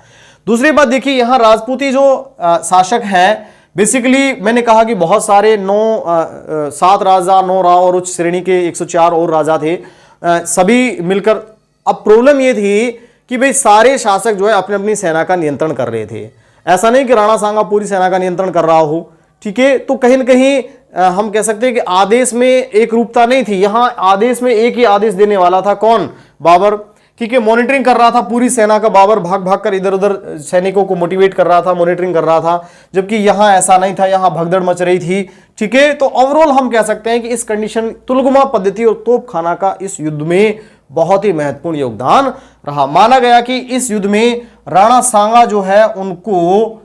Speaker 1: दूसरी बात देखिए, यहां राजपूती जो शासक हैं, बेसिकली मैंने कहा कि बहुत सारे 7 राजा, 9 राव और उच्च श्रेणी के 104 और राजा थे, सभी मिलकर। अब प्रॉब्लम ये थी कि भाई सारे शासक जो है अपने अपनी सेना का नियंत्रण कर रहे थे। ऐसा नहीं कि राणा सांगा पूरी सेना का नियंत्रण कर रहा हो, ठीक है। तो कहीं ना कहीं हम कह सकते हैं कि आदेश में एक रूपता नहीं थी। यहां आदेश में एक ही आदेश देने वाला था, कौन, बाबर, ठीक है। मॉनिटरिंग कर रहा था पूरी सेना का बाबर, भाग भाग कर इधर उधर सैनिकों को मोटिवेट कर रहा था, मॉनिटरिंग कर रहा था, जबकि यहां ऐसा नहीं था, यहां भगदड़ मच रही थी, ठीक है। तो ओवरऑल हम कह सकते हैं कि इस कंडीशन तुलगुमा पद्धति और तोपखाना का इस युद्ध में बहुत ही महत्वपूर्ण योगदान रहा। माना गया कि इस युद्ध में राणा सांगा जो है उनको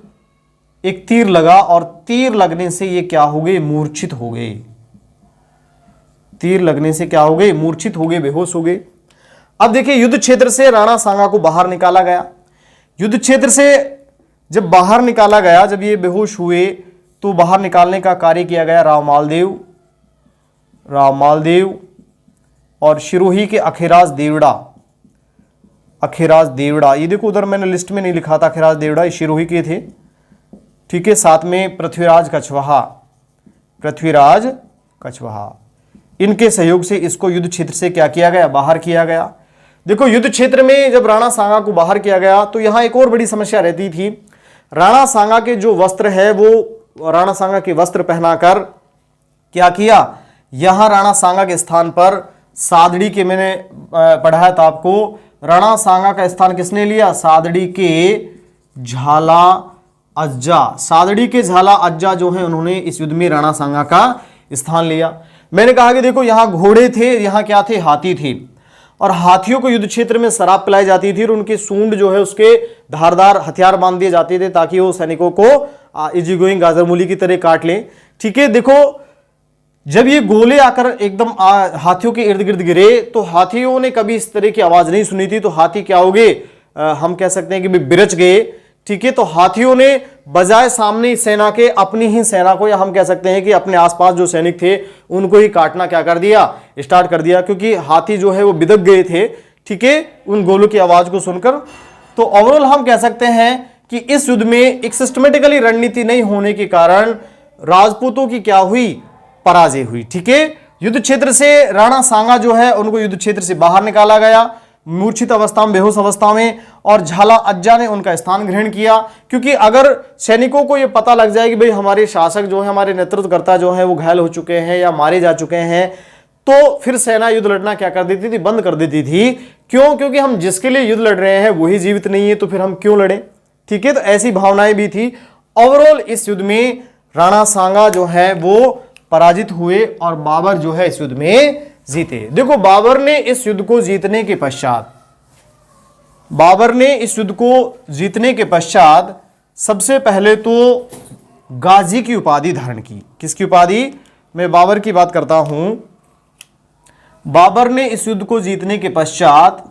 Speaker 1: एक तीर लगा, और तीर लगने से ये क्या हो गए, मूर्छित हो गए। तीर लगने से क्या हो गए, मूर्छित हो गए, बेहोश हो गए। अब देखिए युद्ध क्षेत्र से राणा सांगा को बाहर निकाला गया। युद्ध क्षेत्र से जब बाहर निकाला गया, जब ये बेहोश हुए, तो बाहर निकालने का कार्य किया गया राव मालदेव और शिरोही के अखेराज देवड़ा। ये देखो उधर मैंने लिस्ट में नहीं लिखा था, अखेराज देवड़ा ये शिरोही के थे, ठीक है। साथ में पृथ्वीराज कछवाहा, इनके सहयोग से इसको युद्ध क्षेत्र से क्या किया गया, बाहर किया गया। देखो युद्ध क्षेत्र में जब राणा सांगा को बाहर किया गया तो यहां एक और बड़ी समस्या रहती थी। राणा सांगा के जो वस्त्र है वो राणा सांगा के वस्त्र पहनाकर क्या किया, यहां राणा सांगा के स्थान पर सादड़ी के, मैंने पढ़ाया था आपको, राणा सांगा का स्थान किसने लिया, सादड़ी के झाला अज्जा जो है उन्होंने इस युद्ध में राणा सांगा का स्थान लिया। मैंने कहा कि देखो यहां घोड़े थे, यहां क्या थे, हाथी थे, और हाथियों को युद्ध क्षेत्र में शराब पिलाई जाती थी और उनके सूंड जो है उसके धारदार हथियार बांध दिए जाते थे ताकि वो सैनिकों को इजी गोइंग गाजर मूली की तरह काट लें, ठीक है। देखो जब ये गोले आकर एकदम हाथियों के इर्द गिर्द गिरे तो हाथियों ने कभी इस तरह की आवाज नहीं सुनी थी, तो हाथी क्या हो गए, हम कह सकते हैं कि बिरच गए, ठीक है। तो हाथियों ने बजाय सामने सेना के अपनी ही सेना को, या हम कह सकते हैं कि अपने आसपास जो सैनिक थे उनको ही काटना क्या कर दिया, स्टार्ट कर दिया, क्योंकि हाथी जो है वो बिदक गए थे, ठीक है, उन गोलों की आवाज को सुनकर। तो ओवरऑल हम कह सकते हैं कि इस युद्ध में एक सिस्टमेटिकली रणनीति नहीं होने के कारण राजपूतों की क्या हुई, पराजय हुई, ठीक है। युद्ध क्षेत्र से राणा सांगा जो है उनको युद्ध क्षेत्र से बाहर निकाला गया, मूर्छित अवस्था में, बेहोश अवस्था में, और झाला अज्जा ने उनका स्थान ग्रहण किया। क्योंकि अगर सैनिकों को यह पता लग जाए कि भाई हमारे शासक जो है, हमारे नेतृत्वकर्ता जो है वो घायल हो चुके हैं या मारे जा चुके हैं, तो फिर सेना युद्ध लड़ना क्या कर देती थी, बंद कर देती थी। क्यों, क्योंकि हम जिसके लिए युद्ध लड़ रहे हैं वही जीवित नहीं है, तो फिर हम क्यों लड़ें, ठीक है। तो ऐसी भावनाएं भी थी। ओवरऑल इस युद्ध में राणा सांगा जो है वो पराजित हुए और बाबर जो है इस युद्ध में जीते। देखो बाबर ने इस युद्ध को जीतने के पश्चात, सबसे पहले तो गाजी की उपाधि धारण की। किसकी उपाधि? मैं बाबर की बात करता हूं। बाबर ने इस युद्ध को जीतने के पश्चात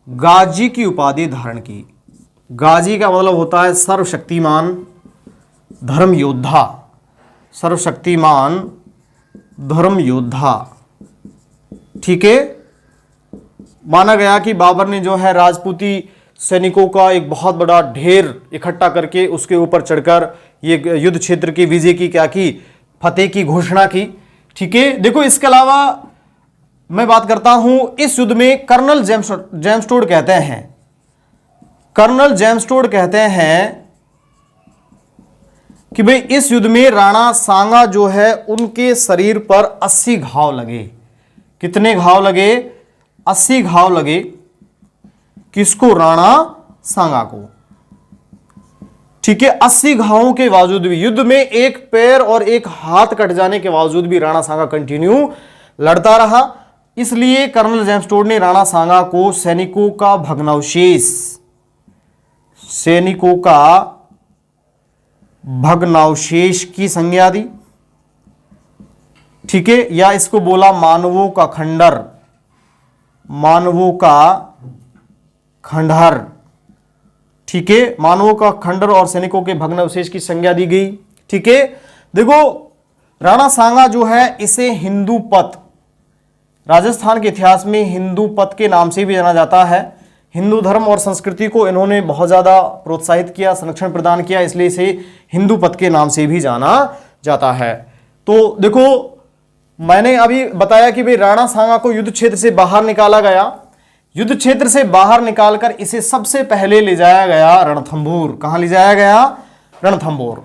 Speaker 1: गाजी की उपाधि धारण की। गाजी का मतलब होता है सर्वशक्तिमान धर्म योद्धा, सर्वशक्तिमान धर्म योद्धा। ठीक है, माना गया कि बाबर ने जो है राजपूती सैनिकों का एक बहुत बड़ा ढेर इकट्ठा करके उसके ऊपर चढ़कर ये युद्ध क्षेत्र की विजय की क्या की, फतेह की घोषणा की। ठीक है, देखो इसके अलावा मैं बात करता हूं इस युद्ध में कर्नल जेम्स टोड कहते हैं कि भाई इस युद्ध में राणा सांगा जो है उनके शरीर पर 80 घाव लगे। कितने घाव लगे? 80 घाव लगे। किसको? राणा सांगा को। ठीक है, 80 घावों के बावजूद भी, युद्ध में एक पैर और एक हाथ कट जाने के बावजूद भी राणा सांगा कंटिन्यू लड़ता रहा। इसलिए कर्नल जेम्स टोड ने राणा सांगा को सैनिकों का भग्नावशेष की संज्ञा दी। ठीक है, या इसको बोला मानवों का खंडहर। ठीक है, मानवों का खंडहर और सैनिकों के भग्नावशेष की संज्ञा दी गई। ठीक है, देखो राणा सांगा जो है इसे हिंदू पथ, राजस्थान के इतिहास में हिंदू पथ के नाम से भी जाना जाता है। हिंदू धर्म और संस्कृति को इन्होंने बहुत ज़्यादा प्रोत्साहित किया, संरक्षण प्रदान किया, इसलिए इसे हिंदू पथ के नाम से भी जाना जाता है। तो देखो मैंने अभी बताया कि भाई राणा सांगा को युद्ध क्षेत्र से बाहर निकाला गया। युद्ध क्षेत्र से बाहर निकालकर इसे सबसे पहले ले जाया गया रणथंभौर। कहां ले जाया गया? रणथंभौर।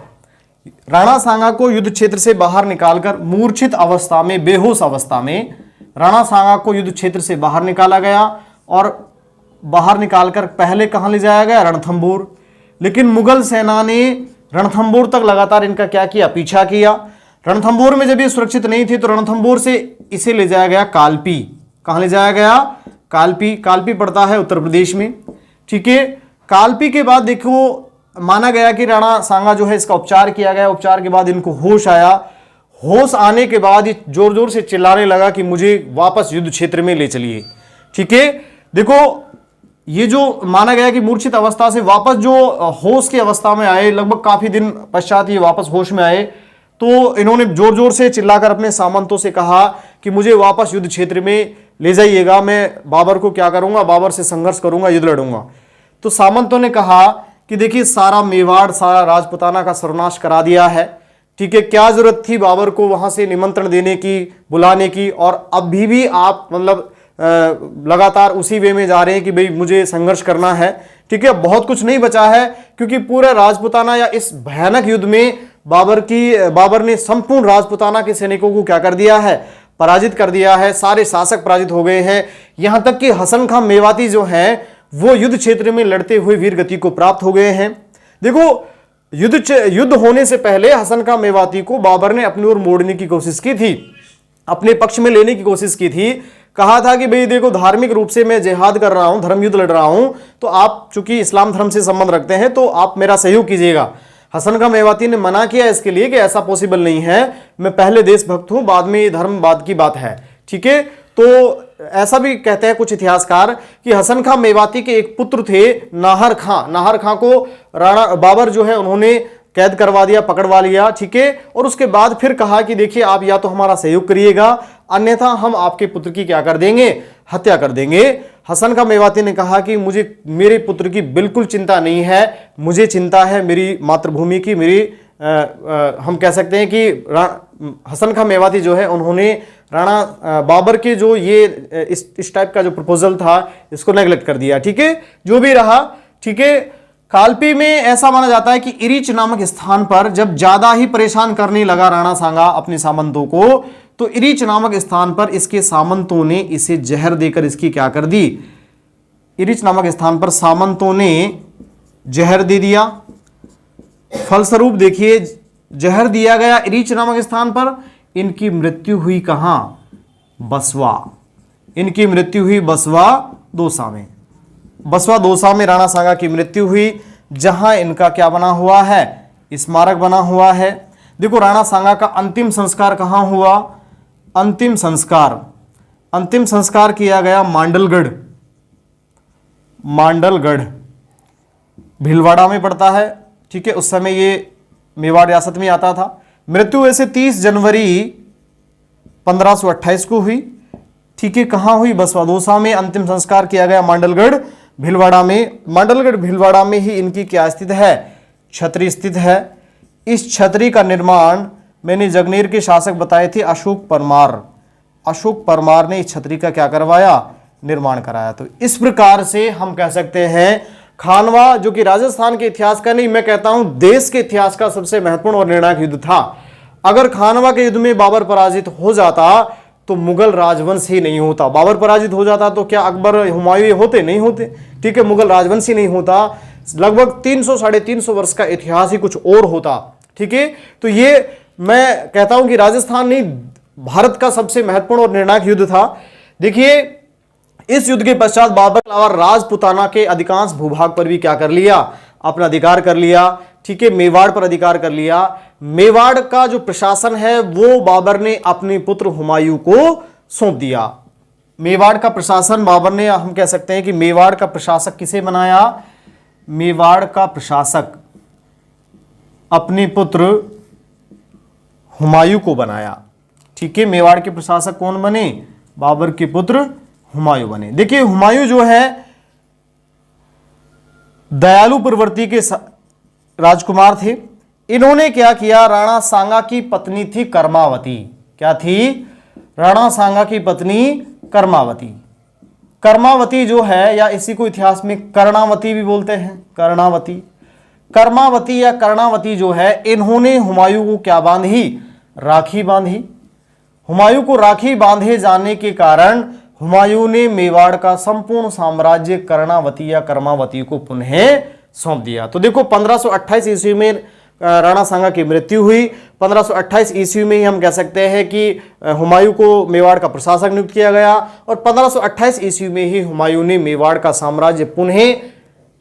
Speaker 1: राणा सांगा को युद्ध क्षेत्र से बाहर निकालकर मूर्छित अवस्था में, बेहोश अवस्था में राणा सांगा को युद्ध क्षेत्र से बाहर निकाला गया और बाहर निकालकर पहले कहां ले जाया गया? रणथंभौर। लेकिन मुगल सेना ने रणथंभौर तक लगातार इनका क्या किया? पीछा किया। रणथंभौर में जब ये सुरक्षित नहीं थे तो रणथंभौर से इसे ले जाया गया कालपी। कहां ले जाया गया? कालपी। कालपी पड़ता है उत्तर प्रदेश में। ठीक है, कालपी के बाद देखो माना गया कि राणा सांगा जो है इसका उपचार किया गया। उपचार के बाद इनको होश आया। होश आने के बाद ये जोर जोर से चिल्लाने लगा कि मुझे वापस युद्ध क्षेत्र में ले चलिए। ठीक है, देखो ये जो माना गया कि मूर्छित अवस्था से वापस जो होश की अवस्था में आए, लगभग काफी दिन पश्चात ये वापस होश में आए, तो इन्होंने जोर जोर से चिल्लाकर अपने सामंतों से कहा कि मुझे वापस युद्ध क्षेत्र में ले जाइएगा, मैं बाबर को क्या करूंगा? बाबर से संघर्ष करूंगा, युद्ध लड़ूंगा। तो सामंतों ने कहा कि देखिए सारा मेवाड़, सारा राजपुताना का सर्वनाश करा दिया है। ठीक है, क्या जरूरत थी बाबर को वहां से निमंत्रण देने की, बुलाने की, और अभी भी आप मतलब लगातार उसी वे में जा रहे हैं कि भाई मुझे संघर्ष करना है। ठीक है, बहुत कुछ नहीं बचा है क्योंकि पूरा राजपुताना या इस भयानक युद्ध में बाबर ने संपूर्ण राजपुताना के सैनिकों को क्या कर दिया है? पराजित कर दिया है। सारे शासक पराजित हो गए हैं। यहां तक कि हसन खां मेवाती जो हैं वो युद्ध क्षेत्र में लड़ते हुए वीर गति को प्राप्त हो गए हैं। देखो युद्ध होने से पहले हसन खां मेवाती को बाबर ने अपनी ओर मोड़ने की कोशिश की थी, अपने पक्ष में लेने की कोशिश की थी। कहा था कि भाई देखो धार्मिक रूप से मैं जिहाद कर रहा हूं, धर्म युद्ध लड़ रहा हूं, तो आप चूंकि इस्लाम धर्म से संबंध रखते हैं तो आप मेरा सहयोग कीजिएगा। हसन खां मेवाती ने मना किया इसके लिए कि ऐसा पॉसिबल नहीं है, मैं पहले देशभक्त हूं, बाद में ये धर्म बाद की बात है। ठीक है, तो ऐसा भी कहते हैं कुछ इतिहासकार कि हसन खां मेवाती के एक पुत्र थे नाहर खां। नाहर खां को राणा बाबर जो है उन्होंने कैद करवा दिया, पकड़वा लिया। ठीक है, और उसके बाद फिर कहा कि देखिए आप या तो हमारा सहयोग करिएगा, अन्यथा हम आपके पुत्र की क्या कर देंगे? हत्या कर देंगे। हसन खां मेवाती ने कहा कि मुझे मेरे पुत्र की बिल्कुल चिंता नहीं है, मुझे चिंता है मेरी मातृभूमि की। मेरी हम कह सकते हैं कि हसन खां मेवाती जो है उन्होंने राणा बाबर के जो ये इस टाइप का जो प्रपोजल था इसको नेगलेक्ट कर दिया। ठीक है, जो भी रहा। ठीक है, कालपी में ऐसा माना जाता है कि इरिच नामक स्थान पर जब ज्यादा ही परेशान करने लगा राणा सांगा अपने सामंतों को, तो इरिच नामक स्थान पर इसके सामंतों ने इसे जहर देकर इसकी क्या कर दी, इरिच नामक स्थान पर सामंतों ने जहर दे दिया। फलस्वरूप देखिए जहर दिया गया इरिच नामक स्थान पर, इनकी मृत्यु हुई कहां, बसवा। इनकी मृत्यु हुई बसवा दौसा में। बसवा दौसा में राणा सांगा की मृत्यु हुई, जहां इनका क्या बना हुआ है, स्मारक बना हुआ है। देखो राणा सांगा का अंतिम संस्कार कहां हुआ, अंतिम संस्कार किया गया मांडलगढ़। मांडलगढ़ भीलवाड़ा में पड़ता है, ठीक है, उस समय ये मेवाड़ रियासत में आता था। मृत्यु वैसे 30 जनवरी 1528 को हुई, ठीक है। कहां हुई, बसवा दौसा में। अंतिम संस्कार किया गया मांडलगढ़ भीलवाड़ा में। मांडलगढ़ भीलवाड़ा में ही इनकी क्या स्थित है, छतरी स्थित है। इस छतरी का निर्माण मैंने जगनेर के शासक बताए थे अशोक परमार। अशोक परमार ने इस छतरी का क्या करवाया, निर्माण कराया। तो इस प्रकार से हम कह सकते हैं खानवा, जो कि राजस्थान के इतिहास का नहीं, मैं कहता हूं देश के इतिहास का सबसे महत्वपूर्ण और निर्णायक युद्ध था। अगर खानवा के युद्ध में बाबर पराजित हो जाता तो मुगल राजवंश ही नहीं होता। बाबर पराजित हो जाता तो क्या अकबर हुमायूं होते, नहीं होते, ठीक है, मुगल राजवंश ही नहीं होता। लगभग 300 साढ़े 300 वर्ष का इतिहास ही कुछ और होता, ठीक है। तो ये मैं कहता हूं कि राजस्थान नहीं, भारत का सबसे महत्वपूर्ण और निर्णायक युद्ध था। देखिए इस युद्ध के पश्चात बाबर और राजपुताना के अधिकांश भूभाग पर भी क्या कर लिया, अपना अधिकार कर लिया, ठीक है, मेवाड़ पर अधिकार कर लिया। मेवाड़ का जो प्रशासन है वो बाबर ने अपने पुत्र हुमायूं को सौंप दिया। मेवाड़ का प्रशासन बाबर ने, हम कह सकते हैं कि मेवाड़ का प्रशासक किसे बनाया, मेवाड़ का प्रशासक अपने पुत्र हुमायूं को बनाया, ठीक है। मेवाड़ के प्रशासक कौन बने, बाबर के पुत्र हुमायूं बने। देखिए हुमायूं जो है दयालु प्रवृत्ति के राजकुमार थे। इन्होंने क्या किया, राणा सांगा की पत्नी थी कर्मावती। क्या थी, राणा सांगा की पत्नी कर्मावती। कर्मावती जो है, या इसी को इतिहास में कर्णावती भी बोलते हैं, कर्णावती, कर्मावती या कर्णावती जो है, इन्होंने हुमायूं को क्या बांधी, राखी बांधी। हुमायूं को राखी बांधे जाने के कारण हुमायूं ने मेवाड़ का संपूर्ण साम्राज्य कर्णावती या कर्मावती को पुनः सौंप दिया। तो देखो 1528 ईस्वी में राणा सांगा की मृत्यु हुई। 1528 ईस्वी में ही हम कह सकते हैं कि हुमायूं को मेवाड़ का प्रशासक नियुक्त किया गया, और 1528 ईस्वी में ही हुमायूं ने मेवाड़ का साम्राज्य पुनः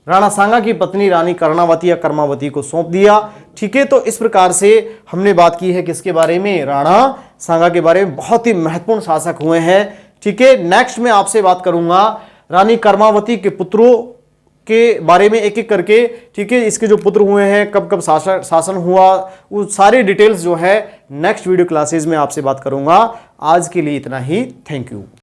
Speaker 1: राणा सांगा की पत्नी रानी कर्णावती या कर्मावती को सौंप दिया, ठीक है। तो इस प्रकार से हमने बात की है किसके बारे में, राणा सांगा के बारे में। बहुत ही महत्वपूर्ण शासक हुए हैं, ठीक है। नेक्स्ट में आपसे बात करूंगा रानी कर्मावती के पुत्रों के बारे में एक एक करके, ठीक है। इसके जो पुत्र हुए हैं, कब कब शासन हुआ, वो सारी डिटेल्स जो है नेक्स्ट वीडियो क्लासेस में आपसे बात करूंगा। आज के लिए इतना ही, थैंक यू।